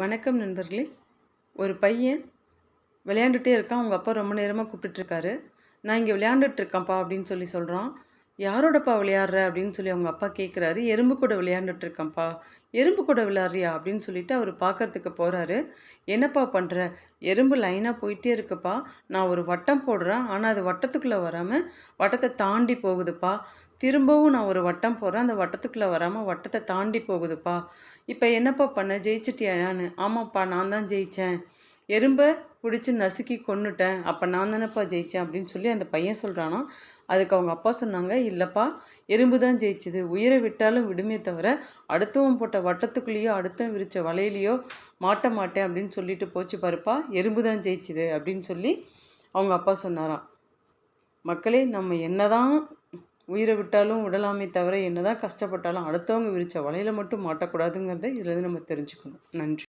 வணக்கம் நண்பர்களே. ஒரு பையன் விளையாண்டுட்டே இருக்கான். அவங்க அப்பா ரொம்ப நேரமாக கூப்பிட்டுட்ருக்காரு. நான் இங்கே விளையாண்டுட்ருக்கேன்ப்பா அப்படின்னு சொல்கிறான். யாரோடப்பா விளையாடுற அப்படின்னு சொல்லி அவங்க அப்பா கேட்குறாரு. எறும்பு கூட விளையாண்டுட்ருக்கேன்ப்பா. எறும்பு கூட விளையாடுறியா அப்படின்னு சொல்லிட்டு அவர் பார்க்கறதுக்கு போகிறாரு. என்னப்பா பண்ணுற? எறும்பு லைனாக போயிட்டே இருக்குப்பா. நான் ஒரு வட்டம் போடுறேன். ஆனால் அது வட்டத்துக்குள்ளே வராமல் வட்டத்தை தாண்டி போகுதுப்பா. திரும்பவும் நான் ஒரு வட்டம் போடுறேன். அந்த வட்டத்துக்குள்ளே வராமல் வட்டத்தை தாண்டி போகுதுப்பா. இப்போ என்னப்பா பண்ண? ஜெயிச்சிட்டியான்னு? ஆமாப்பா, நான் தான் ஜெயித்தேன். எறும்பை பிடிச்சி நசுக்கி கொன்னுட்டேன். அப்போ நான் தானேப்பா ஜெயித்தேன் அப்படின்னு சொல்லி அந்த பையன் சொல்கிறானா. அதுக்கு அவங்க அப்பா சொன்னாங்க, இல்லைப்பா, எறும்பு தான் ஜெயிச்சுது. உயிரை விட்டாலும் விடுமே தவிர அடுத்தவன் போட்ட வட்டத்துக்குள்ளேயோ அடுத்தவன் விரித்த வலையிலையோ மாட்ட மாட்டேன் அப்படின்னு சொல்லிட்டு போச்சு பாருப்பா. எறும்பு தான் ஜெயிச்சுது அப்படின்னு சொல்லி அவங்க அப்பா சொன்னாராம். மக்களே, நம்ம என்னதான் உயிரை விட்டாலும் விடலாமே தவிர என்னதான் கஷ்டப்பட்டாலும் அடுத்தவங்க விரித்த வலையில் மட்டும் மாட்டக்கூடாதுங்கிறத இதிலேருந்து நம்ம தெரிஞ்சுக்கணும். நன்றி.